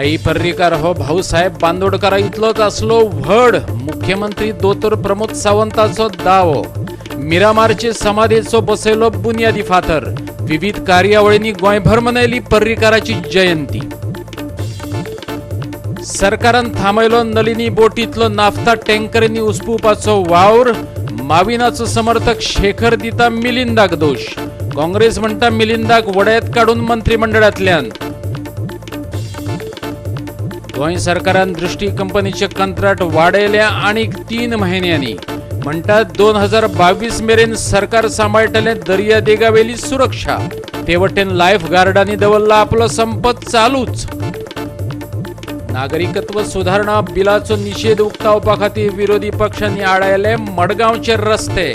आई पर्रीकार हो भाऊसाहेब बांदोडकरा इतलोच असलो व्हड मुख्यमंत्री दोतोर प्रमोद सावंताचो दावो मिरामारचे समाधीचो बसयलो बुनियादी फातर विविध कार्यावळींनी गोंयभर मनयली पर्रीकाराची जयंती सरकारान थांबयलो नलिनी बोटीतलो नाफ्ता टँकरांनी उसपुवपाचो वावर माविनाचो समर्थक शेखर दिता मिलिंदाक दोष काँग्रेस म्हणटा मिलिंदाक वड्यात काढून मंत्रिमंडळांतल्यान गोंय सरकारान दृष्टी कंपनीचे कंत्राट वाडयल्या आनीक 3 महिन्यांनी म्हणटात 2022 मेरेन सरकार सांबाळटलें दर्या देगावेली सुरक्षा ते वटेन लायफ गार्डांनी दवरला आपलो संपत चालूच नागरिकत्व सुधारणा बिलाचो निषेध उक्तावपा खातीर विरोधी पक्षांनी आडायले मडगांवचे रस्ते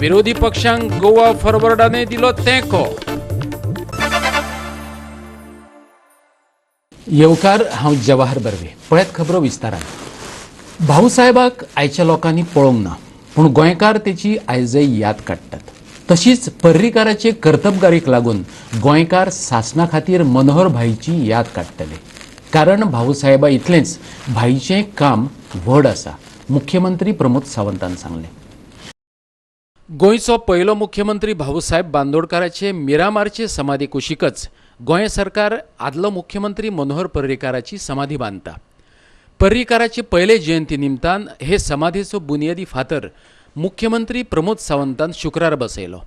विरोधी पक्षांक गोवा फॉरवर्डाने दिलो तेंको येवकार हांव जवाहर बर्वे पळयत खबरो विस्तारान भाऊसाहेबाक आयच्या लोकांनी पळोवंक ना पूण गोंयकार तेची आयजय याद काडटात तशीच पर्रीकाराचे कर्तबगारीक लागून गोंयकार शासना खातीर मनोहर भाईची याद काडटले कारण भाऊसाहेबा इतलेंच भाईचें काम व्हड आसा मुख्यमंत्री प्रमोद सावंतान सांगलें गोंयचो पयलो मुख्यमंत्री भाऊसाहेब बांदोडकराचे मिरामारचे समाधी कुशीकच गोंय सरकार आदलो मुख्यमंत्री मनोहर पर्रीकाराची समाधी बांदता पर्रीकाराचे पयले जयंती निमतान हे समाधीचो बुनियादी फातर मुख्यमंत्री प्रमोद सावंतान शुक्रार बसयलो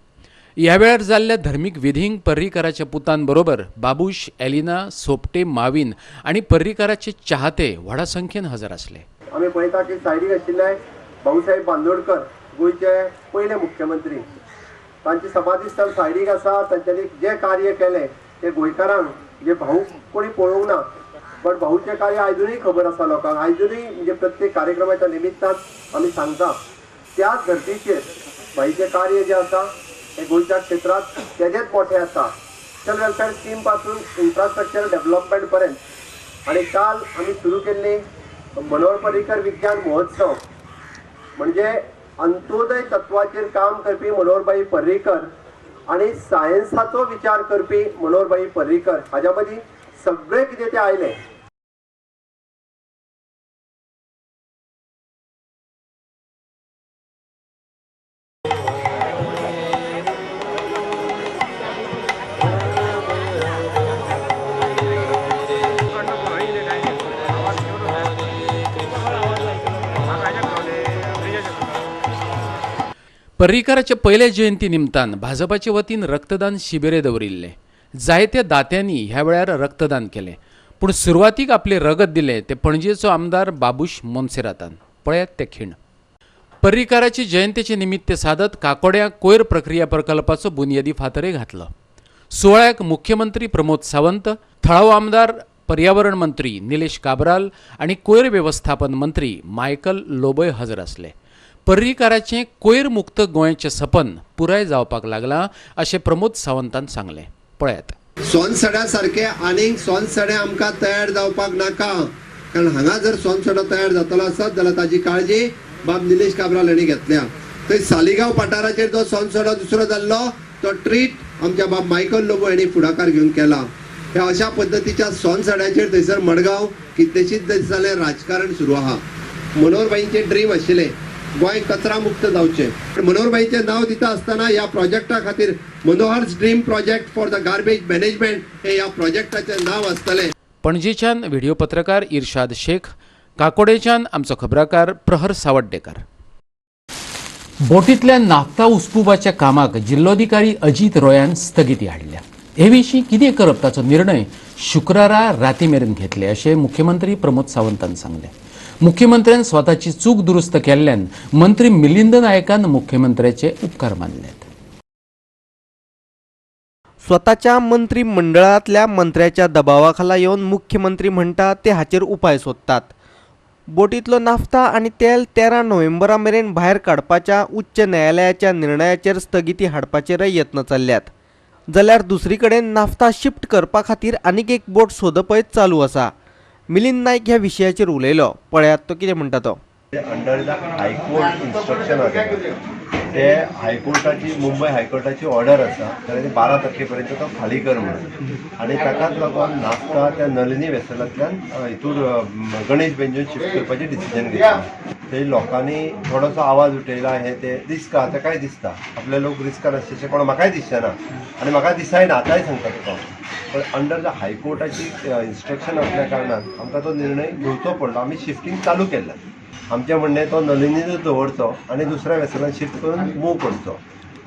ह्या वेळार जाल्ल्या धर्मीक विधींक पर्रीकाराच्या पुतान बरोबर बाबूश एलिना सोपटे माविन आणि पर्रीकाराचे चाहते व्हडा संख्येन हजर आसले आमी पळयता की सायडीक आशिल्ले भाऊसाहेब बांदोडकर गोंयचे पयले मुख्यमंत्री तांची समाधी स्थळ सायडीक आसा तांच्यांनी जे कार्य केले ते गोंयकारांक जे भाऊ कोणी पळोवंक ना बट भाऊचे कार्य आयजूनय खबर आसा लोकांक आयजूनय म्हणजे प्रत्येक कार्यक्रमाच्या निमित्तान आमी सांगता त्याच धर्तीचेर भाईचे कार्य जे आसा हे गोंयच्या क्षेत्रात तेजेच मोठे आसा सोशल वेलफेअर स्कीम पासून इन्फ्रास्ट्रक्चर डेव्हलपमेंट पर्यंत आणि काल आमी सुरू केल्ली मनोहर पर्रीकर विज्ञान महोत्सव म्हणजे अंत्योदय तत्वाचेर काम करपी मनोहरभाई पर्रीकर आणि सायन्साचो विचार करपी मनोहरभाई पर्रीकर हाच्या मदीं सगळे कितें ते आयले पर्रीकाराच्या पयल्या जयंती निमतान भाजपाचे वतीन रक्तदान शिबिरे दवरिल्ले जायत्या दात्यांनी ह्या वेळार रक्तदान केले पूण सुरवातीक आपले रगत दिले ते पणजेचो आमदार बाबूश मोन्सेरातान पळयात ते खीण पर्रीकाराचे जयंतीचे निमित्त सादत काकोड्या कोयर प्रक्रिया प्रकल्पाचो बुनियादी फातरय घातलो सुवाळ्याक मुख्यमंत्री प्रमोद सावंत थळाव आमदार पर्यावरण मंत्री निलेश काब्राल आणि कोयर व्यवस्थापन मंत्री मायकल लोबोय हजर आसले पर्रीकाराचे कोयर मुक्त गोंयचे सपन पुराय जावपाक लागला अशें प्रमोद सावंतान सांगले पळयात सोनसड्या सारखे आनीक सोनसडे आमकां तयार जावपाक नाका कारण हांगा जर सोनसडो तयार जातलो आसत जाल्यार ताजी काळजी बाब निलेश काब्राल हांणी घेतल्या थंय सालिगांव पठाराचेर जो सोनसडो दुसरो जाल्लो तो ट्रीट आमच्या बाब मायकल लोबो हांणी फुडाकार घेवन केला ह्या अशा पद्दतीच्या सोनसड्याचेर थंयसर मडगांव कितलेशीच दीस जाले राजकारण सुरू आहा मनोहरभाईंचे ड्रीम आशिल्ले गोंय कचरा मुक्त जावचें मनोहरभाईचें नांव दिता आसतना ह्या प्रोजेक्टा खातीर Manohar's dream project for the garbage management हे ह्या प्रोजेक्टाचें नांव आसतलें पणजेच्यान व्हिडिओ पत्रकार इर्शाद शेख काकोडेच्यान आमचो खबराकार प्रहर सावड्डेकर बोटींतल्या नाफ्ता उसपुवपाच्या कामाक जिल्लोधिकारी अजित रॉयान स्थगिती हाडल्या हे विशीं कितें करप ताचो निर्णय शुक्रारा राती मेरेन घेतले अशें मुख्यमंत्री प्रमोद सावंतान सांगलें मुख्यमंत्र्यान स्वताची चूक दुरुस्त केल्ल्यान मंत्री मिलिंद नायकान मुख्यमंत्र्याचे उपकार मानलेत स्वताच्या मंत्रिमंडळातल्या मंत्र्याच्या दबावाखाला येवन मुख्यमंत्री म्हणटा ते हाचेर उपाय सोदतात बोटीतलो नाफ्ता आनी तेल 13 नोव्हेंबरा मेरेन भायर काडपाच्या उच्च न्यायालयाच्या निर्णयाचेर स्थगिती हाडपाचेरय यत्न चल्ल्यात जाल्यार दुसरी कडेन नाफ्ता शिफ्ट करपा खातीर आनीक एक बोट सोदपय चालू आसा मिलिंद नायक ह्या विशयाचेर उलयलो पळयात तो कितें म्हणटा तो अंडर द हायकोर्ट इन्स्ट्रक्शन ते हायकोर्टाची मुंबय हायकोर्टाची ऑर्डर आसा जाल्यार 12 तारखेपर्यंत तो खाली कर म्हणून आनी ताकाच लागून नाफ्ता त्या नलिनी वेसलांतल्यान हितूर गणेश बेंजून शिफ्ट करपाचें डिसिजन घेतलें. ते लोकांनी थोडोसो आवाज उठयला हे ते रिस्क आहा ताकाय दिसता आपले लोक रिस्कान आसचे कोण म्हाकाय दिसचेना आनी म्हाका दिसायना आतांय सांगता तुका पण अंडर द हायकोर्टाची इन्स्ट्रक्शन असल्या कारणान आमकां तो निर्णय घेवचो पडलो. आमी शिफ्टिंग चालू केल्लें. आमचें म्हणणें तो नलिनीच दवरचो आनी दुसऱ्या वेसलान शिफ्ट करून मूव करचो.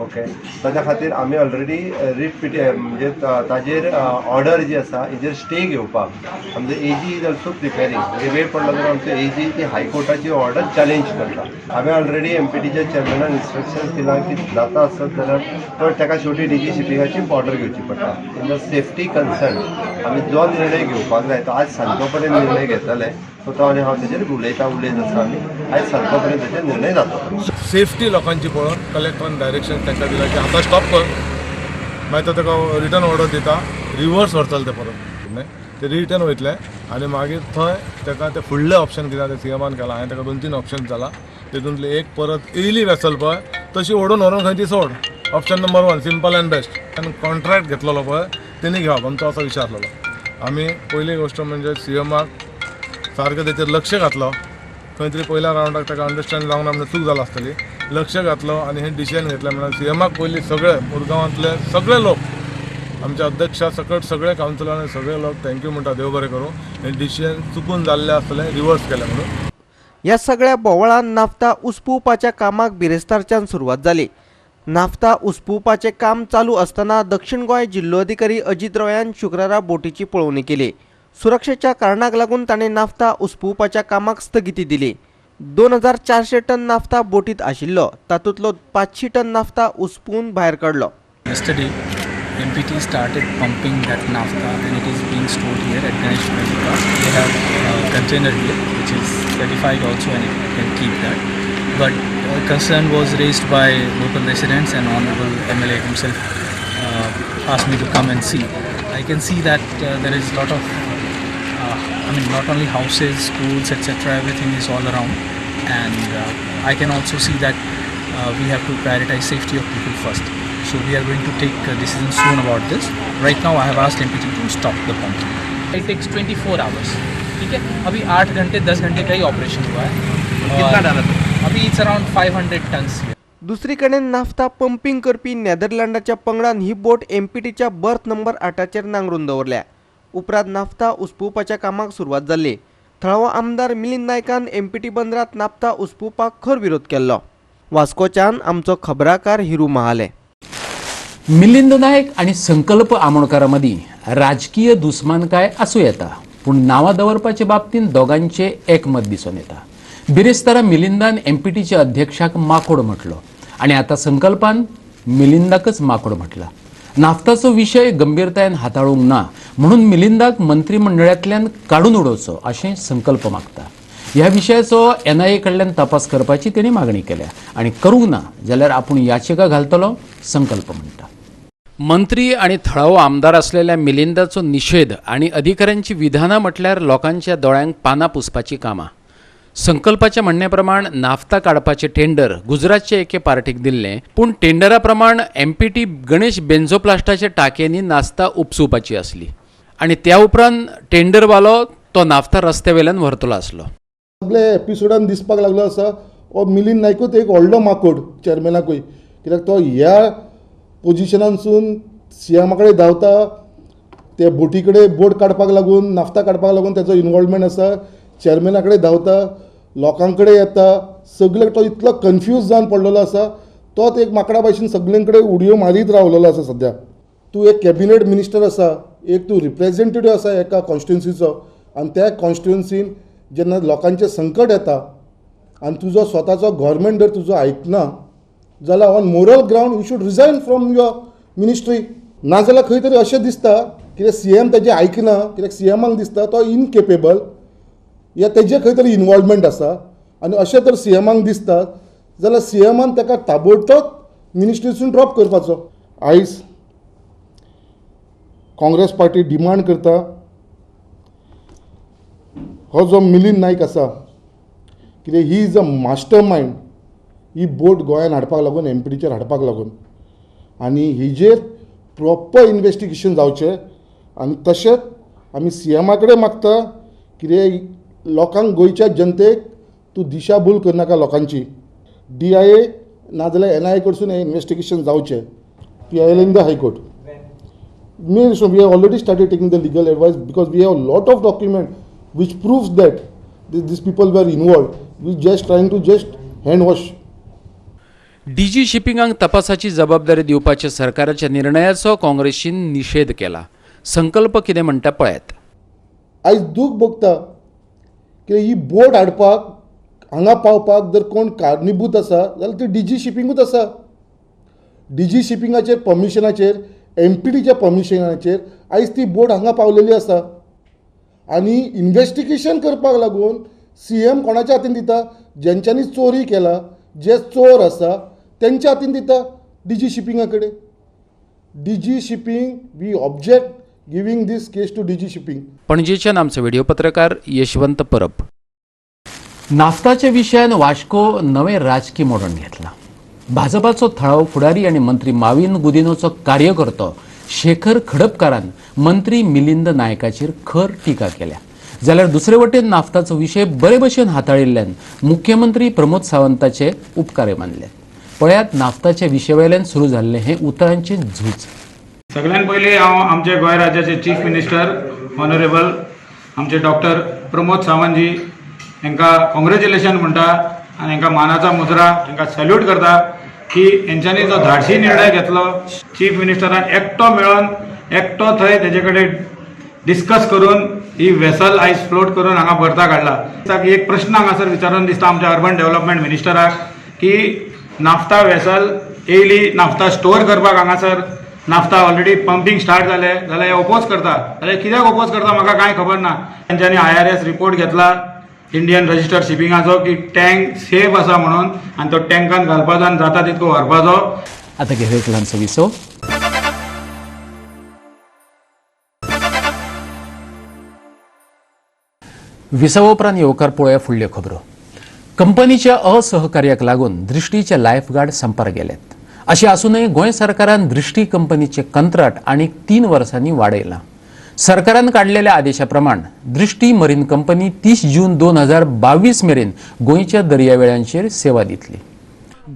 ओके ताच्या खातीर आमी ऑलरेडी रीट म्हणजे ताजेर ऑर्डर जी आसा हेजेर स्टे घेवपाक आमचो एजी इज ऑल्सो प्रिपेरींग म्हणजे वेळ पडलो जाल्यार आमचो एजी ती हायकोर्टाची ऑर्डर चॅलेंज करता. हांवें ऑलरेडी एमपीटीच्या चेअरमॅनान इन्स्ट्रक्शन दिलां की जाता आसत जाल्यार तो ताका शेवटी डीजी शिपिंगाची ऑर्डर घेवची पडटा. इन द सेफ्टी कन्सर्न आमी जो निर्णय घेवपाक जाय तो आज सांजो पर्यंत निर्णय घेतले सो तो आनी हांव तेजेर उलयत आसा आनी आयज सांजो पर्यंत तेजेर निर्णय जातलो. सेफ्टी लोकांची पळोवन कलेक्टरान डायरेक्शन तांकां दिलां की आतां स्टॉप कर मागीर तो ताका रिटर्न ऑर्डर दिता रिवर्स व्हरतले ते परत ते रिटर्न वयतले आनी मागीर थंय ताका ते फुडले ऑप्शन कितें ते सीएमान केला हांवें ताका 2-3 ऑप्शन जाला तितूंतले एक परत येयली वेसल पळय तशी ओडून व्हरून खंय ती सोड. Option number 1 simple end best आनी कॉन्ट्रॅक्ट घेतलेलो पळय तेणी घेवप आमचो असो विचार आसलेलो. आमी पयली गोश्ट म्हणजे सीएमाक सारकें तेचेर लक्ष घातलो. खंय तरी पयल्या रावंडाक ताका अंडरस्टँड जावन आमकां चूक जाली आसतली लक्ष घातलो आनी हें डिसिजन घेतलें म्हणल्यार सीएमाक पयलीं सगळे मुरगांवांतले सगळे लोक आमच्या अध्यक्षा सकट सगळे कावन्सिलर आनी सगळे लोक थँक्यू म्हणटा देव बरें करूं हें डिसिजन चुकून जाल्लें आसतलें रिवर्स केलें म्हणून. या सगळ्या बोवाळान नाफ्ता उसपुवपाच्या कामाक बिरेस्तारच्यान सुरवात जाली. नाफ्ता उसपुवपाचें काम चालू असताना दक्षिण गोंय जिल्लोधिकारी अजित रॉयान शुक्रारा बोटीची पळोवणी केली. सुरक्षेच्या कारणाक लागून ताणें नाफ्ता उसपुवपाच्या कामाक स्थगिती दिली. 2400 टन नाफ्ता बोटीत आशिल्लो तातूंतलो 500 टन नाफ्ता उसपून भायर काडलो. Yesterday, MPT started pumping that naphtha and it is being stored here at Ganesh Pradipka. They have a container here which is certified also and it can keep that. But concern was raised by local residents and Honorable MLA himself asked me to come and see. I can see that there is a lot of, not only houses, schools, etc. Everything is all around. And I can also see that we have to prioritize safety of people first. So we are going to take a decision soon about this. Right now I have asked MPT to stop the pumping. It takes 24 hours. ठीक है अभी 8 घंटे 10 घंटे का ही operation हुआ है. कितना डाला था? अभी इट्स अराउंड 500 टन्स. दुसरीकडे नाफ्ता पंपिंग करपी नेदरलँडाच्या पंगडान ही बोट एमपीटीच्या बर्थ नंबर 8चेर नांगरून दवरल्या. उपरांत नाफ्ता उसपुवपाच्या कामाक सुरवात जाल्ली. थळावो आमदार मिलिंद नायकान एमपीटी बंदरात नाफ्ता उसपुवपाक खर विरोध केल्लो. वास्कोच्यान आमचो खबराकार हिरू महाले. मिलिंद नायक आणि संकल्प आमोणकारा मदीं राजकीय दुस्मानकाय आसूं येता पूण नांवां दवरपाचे बाबतींत दोगांचे एकमत दिसून येता. बिरेस्तारा मिलिंदान एमपीटीच्या अध्यक्षाक माकोड म्हटलो आणि आता संकल्पान मिलिंदाकच माकोड म्हटला. नाफ्ताचो विशय गंभीरतायेन हाताळूंक ना म्हणून मिलिंदाक मंत्रिमंडळांतल्यान काडून उडोवचो अशें संकल्प मागता. ह्या विशयाचो एनआयए कडल्यान तपास करपाची तेणी मागणी केल्या आणि करूंक ना जाल्यार आपूण याचिका घालतलो संकल्प म्हणटा. मंत्री आणि थळावो आमदार असलेल्या मिलिंदाचो निषेध आणि अधिकाऱ्यांची विधानां म्हटल्यार लोकांच्या दोळ्यांक पानां पुसपाची कामां. संकल्पाच्या म्हणण्याप्रमाण नाफ्ता काडपाचे टेंडर गुजरातचे एके पार्टीक दिल्ले पूण टेंडरा प्रमाण एमपीटी गणेश बेन्झोप्लास्टाचे टाकयांनी नाफ्ता उपसुवपाची आसली आणि त्या उपरांत टेंडरवालो तो नाफ्ता रस्त्या वयल्यान व्हरतलो आसलो. सगळे एपिसोडान दिसपाक लागलो आसा हो मिलिंद नायकूच एक व्हडलो माकोड चेअरमॅनाकूय कित्याक तो ह्या पोजिशनानसून सीएमा कडेन धांवता ते बोटी कडेन बोट काडपाक लागून नाफ्ता काडपाक लागून तेजो इनवॉल्वमेंट आसा. चेअरमॅना कडेन धांवता लोकां कडेन येता सगळे तो इतलो कन्फ्यूज जावन पडलेलो आसा. तोच एक माकडा भाशेन सगळे कडेन उडयो मारीत रावलेलो आसा. सद्या तूं एक कॅबिनेट मिनिस्टर आसा एक तूं रिप्रेझेंटेटीव आसा एका कॉन्स्टिट्युन्सीचो आनी त्या कॉन्स्टिट्युन्सीन जेन्ना लोकांचें संकट येता आनी तुजो स्वताचो गव्हर्मेंट जर तुजो आयकना जाल्यार on moral ground you should resign from your ministry. नाजाल्यार खंय तरी अशें दिसता कित्याक सीएम तेजें आयकना कित्याक सीएमाक दिसता तो इनकेपेबल या तेजें खंय तरी इनवॉल्वमेंट आसा आनी अशें तर सीएमाक दिसता जाल्यार सीएमान ताका ताबडतोब मिनिस्ट्रीसून ड्रॉप करपाचो. आयज काँग्रेस पार्टी डिमांड करता हो जो मिलिंद नायक आसा कित्याक he is a mastermind ही बोट गोंयान हाडपाक लागून MPDचेर हाडपाक लागून आनी हेजेर प्रॉपर इन्वेस्टिगेशन जावचें आनी तशेंच आमी CMा कडेन मागता कित्याक लोकांक गोंयच्या जनतेक तूं दिशाभूल करनाका लोकांची DIA नाजाल्यार NIA कडसून हें इन्वेस्टिगेशन जावचें PIL in the high court So we have already started taking the legal advice because we have a lot of document which proves that these people were involved. We just trying to just hand wash. DG शिपिंगांक तपासाची जबाबदारी दिवपाच्या सरकाराच्या निर्णयाचो काँग्रेसीन निषेध केला. संकल्प कितें म्हणटा पळयात. आयज दूख भोगता की ही बोट हाडपाक हांगा पावपाक जर कोण कारणीभूत आसा जाल्यार ती DG शिपिंगूच आसा. DG शिपिंगाचेर परमिशनाचेर MPDच्या परमिशनाचेर आयज ती बोट हांगा पावलेली आसा आनी इन्वेस्टिगेशन करपाक लागून CM कोणाच्या हातीन दिता जेंच्यांनी चोरी केला जे चोर आसा तेंच्या हातीन दिता DG शिपिंगा कडेन. DG shipping we object giving this case to DG shipping. पणजेच्यान आमचो व्हिडिओ पत्रकार यशवंत परब. नाफ्ताच्या विशयान वास्को नवे राजकीय मोडण घेतला. भाजपाचो थळाव फुडारी आनी मंत्री माविन गुदिनोचो कार्यकर्तो शेखर खडपकारान मंत्री मिलिंद नायकाचेर खर टिका केल्या. जाल्यार दुसरे वटेन नाफ्ताचो विशय बरे भशेन हाताळिल्ल्यान मुख्यमंत्री प्रमोद सावंताचे उपकार मानले. पळयात नाफ्ताच्या विशयावेल्यान सुरू जाल्ले हे उतरांचे झूज. सगळ्यात पयलीं हांव आमचे गोंय राज्याचे चीफ मिनिस्टर ऑनरेबल आमचे डॉक्टर प्रमोद सावंतजी हांकां कॉंग्रेच्युलेशन म्हणटा आनी हांकां मानाचा मुजरा हांकां सॅल्यूट करता की हेंच्यांनी जो धाडसी निर्णय घेतलो चीफ मिनिस्टरान एकटो मेळोन एकटो थंय तेजे कडेन डिस्कस करून ही वेसल आयज फ्लोट करून हांगा भरता काडला. एक प्रश्न हांगासर विचारून दिसता आमच्या अर्बन डेव्हलपमेंट मिनिस्टराक की नाफ्ता वेसल येयली नाफ्ता स्टोर करपाक हांगासर नाफ्ता ऑलरेडी पंपिंग स्टार्ट जाले जाल्यार हे ओपोज करता जाल्यार कित्याक ओपोज करता म्हाका कांय खबर ना. तेंच्यांनी IRS रिपोर्ट घेतला इंडियन रजिस्टर्ड शिपिंगाचो की टँक सेफ आसा म्हणून आनी तो टँकान घालपाचो आनी जाता तितको व्हरपाचो. आता घेऊया एक ल्हानसो विसो. विसव उपरांत येवकार पळोवया फुडल्यो खबरो. कंपनीच्या असहकार्याक लागून दृष्टीचे लायफगार्ड संपार गेल्यात. अशें आसूनय गोंय सरकारान दृष्टी कंपनीचे कंत्राट आनीक 3 वर्सांनी वाडयलां. सरकारान काढलेल्या आदेशाप्रमाण दृष्टी मरीन कंपनी 30 जून 2022 मेरेन गोंयच्या दर्यावेळांचेर सेवा दितली.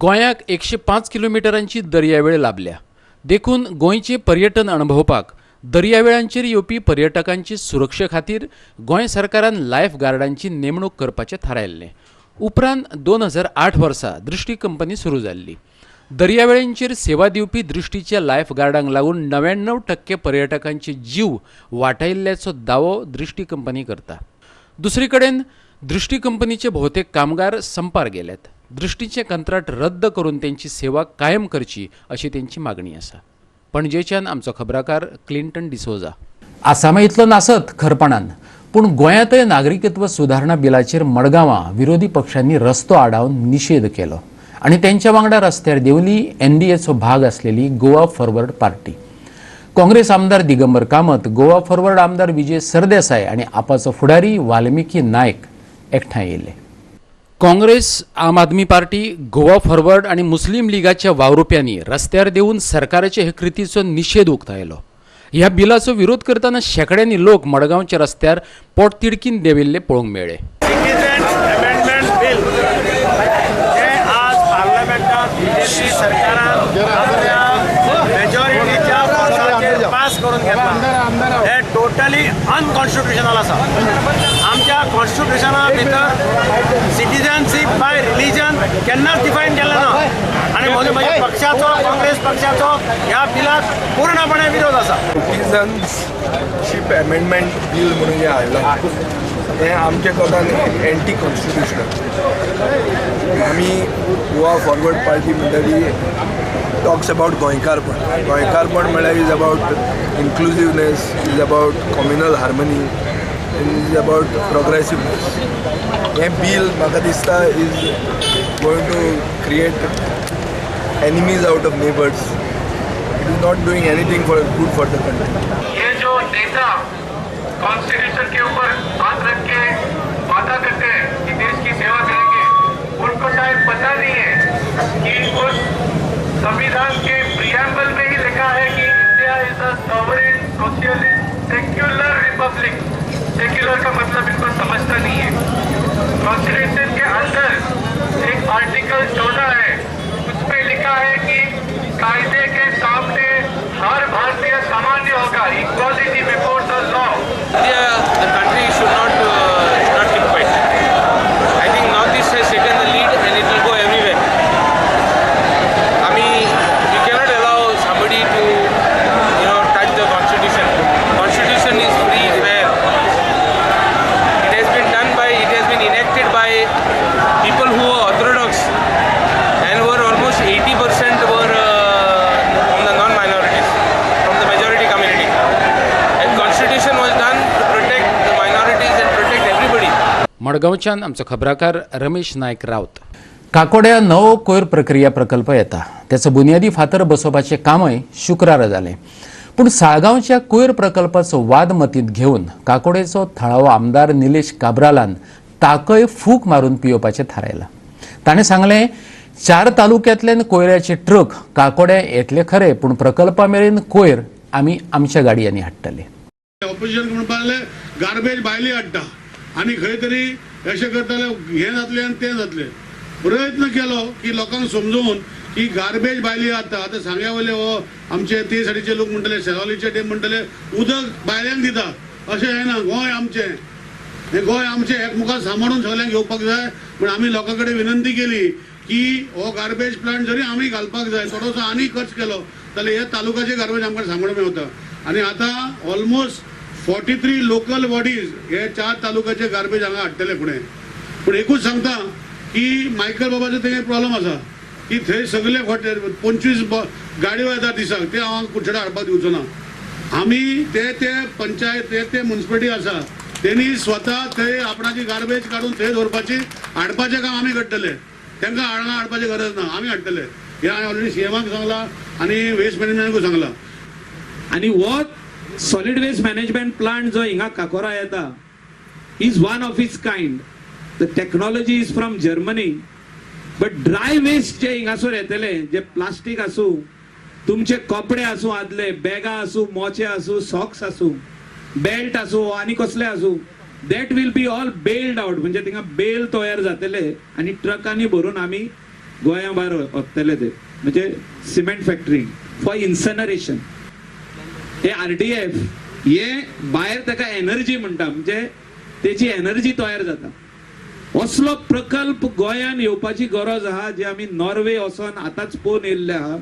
गोंयाक 105 किलोमिटरांची दर्यावेळ लाभल्या. देखून गोंयचे पर्यटन अणभवपाक दर्यावेळांचेर येवपी पर्यटकांची सुरक्षे खातीर गोंय सरकारान लायफ गार्डांची नेमणूक करपाचें थारायल्लें. उपरांत 2008 वर्सा दृष्टी कंपनी सुरू जाल्ली. दर्यावेळांचेर सेवा दिवपी दृष्टीच्या लायफ गार्डांक लागून 99% पर्यटकांचे जीव वाटायिल्ल्याचो दावो दृष्टी कंपनी करता. दुसरी कडेन दृष्टी कंपनीचे भोवतेक कामगार संपार गेल्यात. दृष्टीचे कंत्राट रद्द करून त्यांची सेवा कायम करची अशी त्यांची मागणी आसा. पणजेच्यान आमचो खबराकार क्लिंटन डिसोजा. आसामा इतलो नासत खरपणान पूण गोंयांतय नागरिकत्व सुधारणा बिलाचेर मडगांवां विरोधी पक्षांनी रस्तो आडावन निषेध केलो आणि त्यांच्या वांगडा रस्त्यार देवली NDAचो भाग असलेली गोवा फॉरवर्ड पार्टी. काँग्रेस आमदार दिगंबर कामत, गोवा फॉरवर्ड आमदार विजय सरदेसाय आणि आपाचो फुडारी वाल्मिकी नायक एकठांय येयले. काँग्रेस, आम आदमी पार्टी, गोवा फॉरवर्ड आणि मुस्लिम लीगाच्या वावुरप्यांनी रस्त्यार देऊन सरकाराचे हे कृतीचो निषेध उक्तायलो. ह्या बिलाचो विरोध करताना शेकड्यांनी लोक मडगांवच्या रस्त्यार पोटतिडकीन देविल्ले पळोवंक मेळ्ळे. BJP सरकारान आपल्या मेजॉरिटीच्या पोस्टाचेर पास करून घेतला. हे टोटली अनकॉन्स्टिट्युशनल आसा. आमच्या कॉन्स्टिट्युशना भितर सिटिझनशीप बाय रिलीजन केन्नाच डिफायन केलें ना आनी म्हज्या पक्षाचो काँग्रेस पक्षाचो ह्या बिलाक पूर्णपणे विरोध आसा. सिटिझनशीप अमेंडमेंट बील म्हणून जें आयलां हें आमच्या कोतान एंटी कॉन्स्टिट्युशनल. आमी गोवा फॉरवर्ड पार्टी म्हणटली टॉक्स अबाउट गोंयकारपण. गोंयकारपण म्हळ्यार is about inclusiveness, is about communal harmony, is about progressiveness. हें बील म्हाका दिसता is going to create enemies out of neighbours. It is not doing anything for good for the country. ये जो नेता constitution के ऊपर हाथ रख के वादा करते हैं कि देश की सेवा करेंगे, पब्लिक सेक्युलर का मतलब इनको समझता नहीं है। कॉन्स्टिट्यूशन के अंदर एक आर्टिकल 14 है, उसमें लिखा है कि कायदे के सामने हर भारतीय सामान्य होगा, equality before the law. The country should not keep quiet. I think Northeast has taken the lead and it will go everywhere. I mean, we cannot allow somebody to, touch the constitution. Constitution is free, fair. It has been enacted by people who are orthodox and were almost 80% were from the non-minorities, from the majority community. And constitution was done to protect the minorities and protect everybody. मडगांवच्यान आमचो खबराकार रमेश नायक रावत. काकोड्या नवो कोयर प्रक्रिया प्रकल्प येता, त्याचं बुनियादी फातर बसोवपाचें कामय शुक्रार जालें. पूण साळगांवच्या कोयर प्रकल्पाचो वाद मतींत घेवन काकोडेचो थळावो आमदार निलेश काब्रालान ताकय फूक मारून पियोवपाचें थारायलां. ताणें सांगलें, 4 तालुक्यांतल्यान कोयराचे ट्रक काकोड्या येतले खरे, पूण प्रकल्पा मेरेन कोयर आमी आमच्या गाडयांनी हाडटले. ऑपोजिशन म्हणपाले गार्बेज भायली हाडटा आनी खंय तरी अशें करताले, हे जातले आनी ते जातले. प्रयत्न केलो की लोकांक समजून की गार्बेज भायली हाडटा. आतां सांग्या वयले हो आमचे ते सायडीचे लोक म्हणटले, शेगावलीचे ते म्हणटले उदक भायल्यान दिता, अशें जायना. गोंय आमचें, हे गोंय आमचें एकमुखार सांबाळून सगळ्यांक घेवपाक जाय. पूण आमी लोकां कडेन विनंती केली की हो गार्बेज प्लांट जरी आमी घालपाक जाय, थोडोसो आनी खर्च केलो जाल्यार हे तालुकाचे गार्बेज आमकां सांबाळूंक मेवता. आनी आतां ऑलमोस्ट 43 लोकल बॉडीज हे 4 तालुक्याचे गार्बेज हांगा हाडटले फुडें. पूण एकूच सांगता की मायकल बाबाचो थंय प्रॉब्लम आसा की थंय सगळे 25 गाडयो येता दिसाक, ते हांव कुडचडे हाडपाक दिवचो ना. आमी ते पंचायत ते म्युनिसिपालिटी आसा तेणी स्वता थंय आपणाची गार्बेज काडून थंय दवरपाची, हाडपाचें काम आमी करतले. तांकां हांगा हाडपाची गरज ना, आमी हाडटले. हे हांवें ऑलरेडी सीएमाक सांगलां आनी वेस्ट मॅनेजमेंटाकूय सांगलां. आणि वो सॉलिड वेस्ट मॅनेजमेंट प्लांट जो हिंगा काकोरा येता is one of its kind. The technology is from Germany, but dry waste जे हिंगासोर येतले, जे प्लास्टीक आसूं, तुमचे कपडे आसूं, आदले बॅगा आसूं, मोचे आसूं, सॉक्स आसूं, बेल्ट आसूं आनी कसले आसूं, that will be all bailed out. म्हणजे थिंगा बेल तयार जातले आनी ट्रकांनी भरून आमी गोंया भायर वतले. ते म्हणजे सिमेंट फॅक्टरी फॉर इन्सनरेशन. हे RDF हे भायर ताका एनर्जी म्हणटा, म्हणजे तेची एनर्जी तयार जाता. असलो प्रकल्प गोंयान येवपाची गरज आहा, जे आमी नॉर्वे वचोन आतांच पोवन येयल्ले आहा.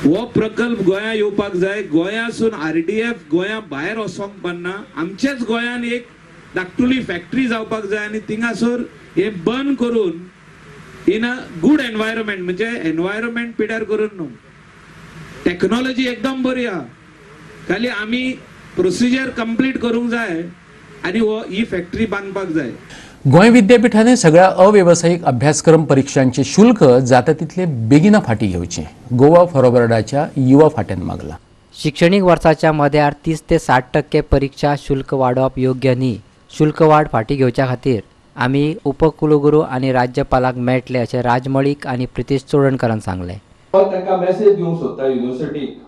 हो प्रकल्प गोंया येवपाक जाय. गोंयासून RDF गोंया भायर वचोंक पडना. आमचेच गोंयान एक धाकटुली फॅक्टरी जावपाक जाय आनी थिंगासोर हे बंद करून इन अ गुड एनवायरमेंट, म्हणजे एनवायरमेंट पिड्यार करून न्हू. टेक्नॉलॉजी एकदम बरी आहा, खाली आमी प्रोसिजर कंप्लीट करूंक जाय आनी ही फॅक्टरी बांदपाक जाय. गोंय विद्यापीठाने सगळ्या अव्यवसायिक अभ्यासक्रम परीक्षांचे शुल्क जाता तितले बेगिना फाटी घेवचे, गोवा फॉरवर्डाच्या युवा फाट्यान मागला. शैक्षणिक वर्साच्या मध्यार 30 ते 60% परीक्षा शुल्क वाडोवप योग्य न्ही. शुल्क वाड फाटी घेवच्या खातीर आमी उपकुलगुरू आनी राज्यपालाक मेळटले अशें राजमळीक आनी प्रितीश चोडणकरान सांगलें. तांकां मेसेज दिवंक सोदता युनिव्हर्सिटीक,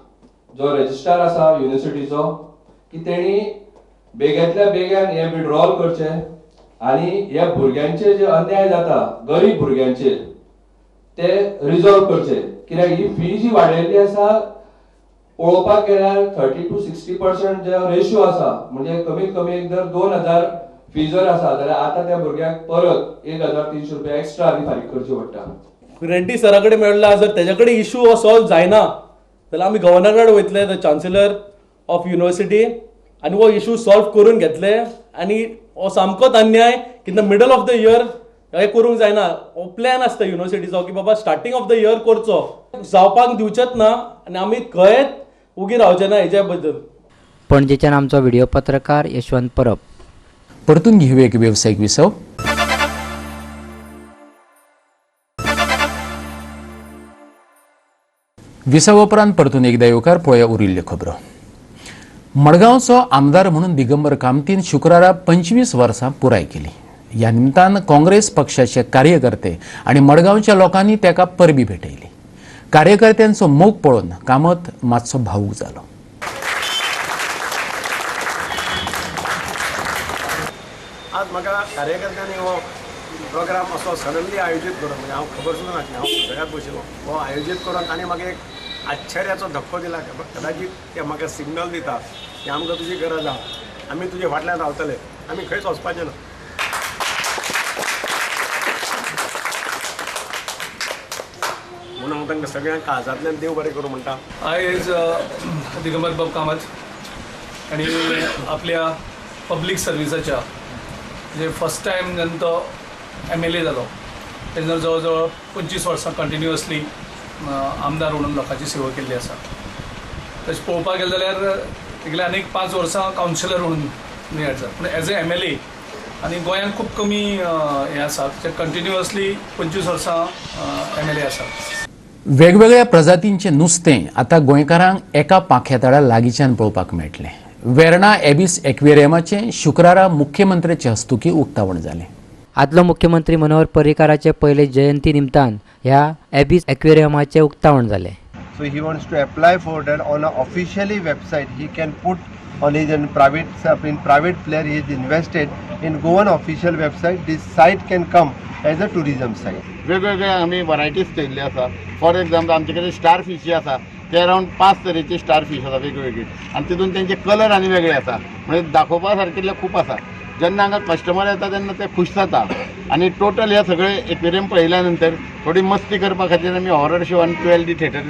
जो रजिस्ट्रार आसा युनिव्हर्सिटीचो, की तेणी बेग्यांतल्या बेग्यान हे विड्रॉल करचें आनी ह्या भुरग्यांचे जे अन्याय जाता गरीब भुरग्यांचेर ते रिजॉल्व करचे. कित्याक ही फी जी वाडयल्ली आसा पळोवपाक गेल्यार 30 to 60% जे रेशियो आसा, म्हणजे कमीत कमी जर 2000 फी जर आसा जाल्यार आतां त्या भुरग्याक परत 1300 रुपया एक्स्ट्रा आनी फारीक करची पडटा. ग्रँटी सरा कडेन मेळ्ळा जर तेजे कडेन इशू हो सॉल्व जायना जाल्यार आमी गव्हर्नराक वयतले, द चान्सेलर ऑफ युनिव्हर्सिटी, आनी हो इशू सॉल्व करून घेतले. आनी हो सामकोच अन्याय की in the middle of the year हे करूंक जायना. हो प्लॅन आसता युनिव्हर्सिटीचो की बाबा स्टार्टींग ऑफ द इयर करचो, जावपाक दिवचेच ना आनी आमी खंयच उगी रावचे ना हेच्या बद्दल. पणजेच्यान आमचो व्हिडिओ पत्रकार यशवंत परब. परतून घेऊ एक व्यावसायिक विसव. विसव उपरांत परतून एकदा येवकार पळोवया उरिल्ल्यो खबरो. मडगांवचो आमदार म्हणून दिगंबर कामतीन शुक्रारा 25 वर्सां पुराय केली. ह्या निमतान काँग्रेस पक्षाचे कार्यकर्ते आनी मडगांवच्या लोकांनी ताका परबी भेटयली. कार्यकर्त्यांचो मोग पळोवन कामत मातसो भावूक जालो. म्हाका कार्यकर्त्यांनी हो प्रोग्राम असो सडनली आयोजीत करून म्हणजे हांव खबर सुद्दां नासलें, हांव सगळ्यात बशिल्लो हो आयोजीत करून तांणी म्हाका एक आश्चर्याचो धक्को दिला. कदाचित ते म्हाका सिग्नल दिता की आमकां तुजी गरज आहा, आमी तुजे फाटल्यान रावतले, आमी खंयच वचपाचें ना. म्हणून हांव तांकां सगळ्यांक काळजांतल्यान देव बरें करूं म्हणटा. आयज दिगंबर बाब कामत आणि आपल्या पब्लीक सर्विसाच्या म्हणजे फर्स्ट टायम जेन्ना तो MLA जालो तेन्ना जवळ जवळ 25 वर्सां कंटिन्युअसली आमदार म्हणून लोकांची सेवा केल्ली आसा. तशें पळोवपाक गेलें जाल्यार तेगेले आनीक 5 वर्सां कावन्सिलर म्हणून निवड जाता, पूण एज ए MLA आनी गोंयांत खूब कमी हें आसा जे कंटिन्युअसली 25 वर्सां MLA आसा. वेगवेगळ्या प्रजातींचे नुस्तें आतां गोंयकारांक एका पांख्या लागींच्यान पळोवपाक मेळटलें. वेर्णा एबिस एक्वेरियमाचें शुक्रारा मुख्यमंत्र्याचे हस्तुकी उक्तावण जालें. आदलो मुख्यमंत्री मनोहर पर्रीकाराचे पयले जयंती निमतान ह्या एबिस एक्वेरियमाचे उक्तावण जालें. So he wants to apply for that on a officially website. He can put on his private player. He is invested in Goan official website. This site can come as a tourism site. वेगवेगळे आमी varieties केल्ली आसा. For example आमचे कडेन star fishy आसा, ते around 5 तरेचे star fish आसा वेगवेगळे, आनी तितून तेंचे कलर आनी वेगळे आसा, म्हणजे दाखोवपा सारकेले खूब आसा. जेन्ना हांगा कस्टमर येता तेन्ना ते खुश जाता. आनी टोटल हे सगळे एक्वेरियम पळयल्या नंतर थोडी मस्ती करपा खातीर आमी हॉरर शो आनी 12D थिएटर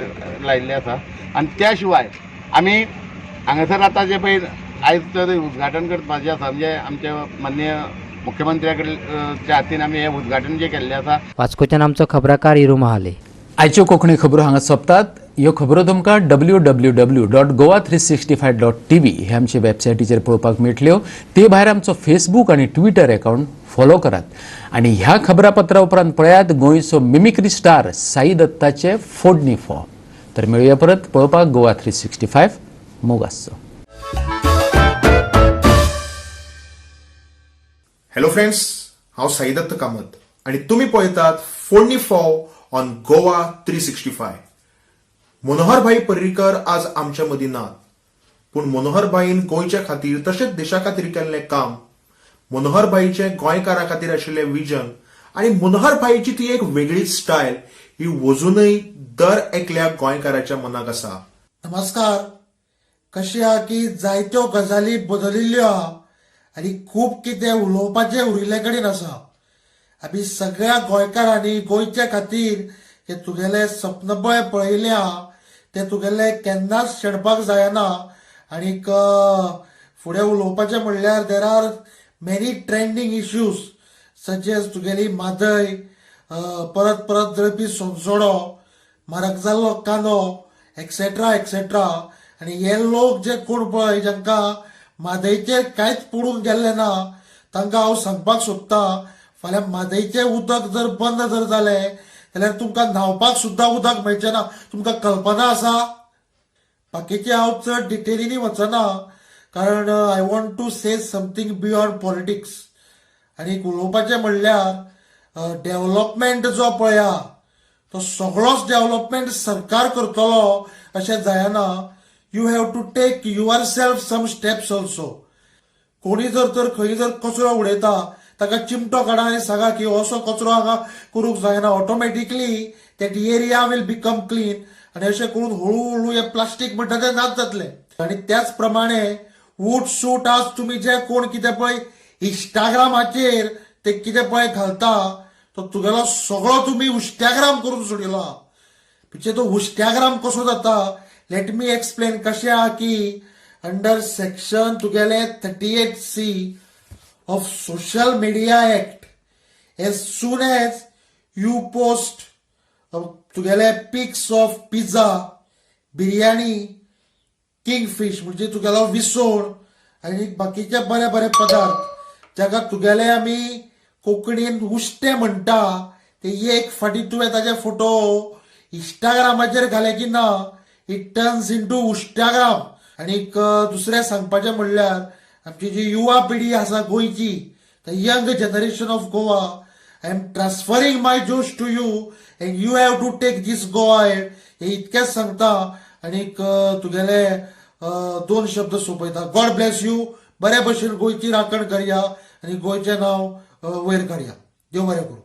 लायिल्ले आसा. आनी त्या शिवाय आमी हांगासर आतां जे पळय आयज तर उद्घाटन करपाचें आसा, म्हणजे आमचे माननीय मुख्यमंत्र्याच्या हातीन आमी हें उद्घाटन जें केल्लें आसा. वास्कोच्यान आमचो खबराकार हिरू महाले. आयच्यो कोंकणी खबरो हांगा सोंपतात. ह्यो खबरो तुमकां www.goa365.tv हे आमचे वेबसायटीचेर पळोवपाक मेळटल्यो. ते भायर आमचो फेसबूक आनी ट्विटर अकाउंट फॉलो करात. आनी ह्या खबरापत्रा उपरांत पळयात गोंयचो मिमिक्री स्टार साई दत्ताचे फोडणी फॉ. तर मेळुया परत पळोवपाक गोवा 365 मोगासचो. हॅलो फ्रेंड्स, हांव साई दत्त कामत आनी तुमी पळयतात फोडणी फाव ऑन गोवा 365. मनोहर भाई पर्रीकर आज आमच्या मदीं नात, पूण मनोहर भाईन गोंयच्या खातीर तशेंच देशा खातीर केल्लें काम, मनोहर भाईचें गोंयकारा खातीर आशिल्लें विजन आनी मनोहर भाईची ती एक वेगळीच स्टायल ही अजूनय दर एकल्या गोंयकाराच्या मनाक आसा. नमस्कार. कशें आहा की जायत्यो गजाली बदलिल्ल्यो आहा आनी खूब कितें उलोवपाचें उरिल्ले कडेन आसा. आमी सगळ्या गोंयकारांनी गोंयच्या खातीर जे तुगेले सपनबळ पळयले आहा ते तुगेले केन्नाच शेणपाक जायना. आनीक फुडें उलोवपाचें म्हणल्यार there are many trending issues such as तुगेली म्हादय, परत परत जळपी सोंसोडो, म्हारग जाल्लो कांदो एक्सेट्रा एक्सेट्रा. आनी हे लोक जे कोण पळय जांकां म्हादयचेर कांयच पडून गेल्लें ना तांकां हांव सांगपाक सोदतां, फाल्यां म्हादयचें उदक जर बंद जर जालें जाल्यार तुमकां न्हावपाक सुद्दां उदक मेळचें ना. तुमकां कल्पना आसा? बाकीचे हांव चड डिटेलींनी वचना, कारण I want to say something beyond politics. आनी उलोवपाचें म्हणल्यार डेव्हलपमेंट जो पळया तो सगळोच डेव्हलपमेंट सरकार करतलो अशें जायना. You have to take yourself some steps also. कोणी जर खंय जर कचरो उडयता ताका चिमटो काडा आनी सांगा की असो कचरो हांगा करूंक जायना. Automatically that area will become clean. आनी अशें करून हळू हळू हे प्लास्टीक म्हणटा तें नाच जातलें. आनी त्याच प्रमाणे वूट सूट आज तुमी जे कोण कितें पळय इंस्टाग्रामाचेर ते कितें पळय घालता तो तुगेलो सगळो तुमी उश्ट्याग्राम करून सोडिलो. पिछे तो उश्ट्याग्राम कसो जाता लेट मी एक्सप्लेन. कशें आहा की अंडर सेक्शन तुगेले 38C of Social Media Act, as soon as you post तुगेले pics of pizza, biryani, kingfish म्हणजे तुगेलो विसोण आनी बाकीचे बरे बरे पदार्थ जाका तुगेले आमी कोंकणीन उश्टे म्हणटा ते एक फाटी तुवें ताजे फोटो इंस्टाग्रामाचेर घाले की ना इट टर्न्स इनटू उश्ट्याग्राम. आनीक दुसरें सांगपाचें म्हणल्यार आमची जी युवा पिढी आसा गोंयची, the young generation of Goa, I am transferring my josh to you and you have to take this Goa head. हे इतकेंच सांगता आनीक तुगेले 2 शब्द सोंपयता. God bless you. बरे भशेन गोंयची राखण करया आनी गोंयचें नांव वयर काडया. देव बरें करूं.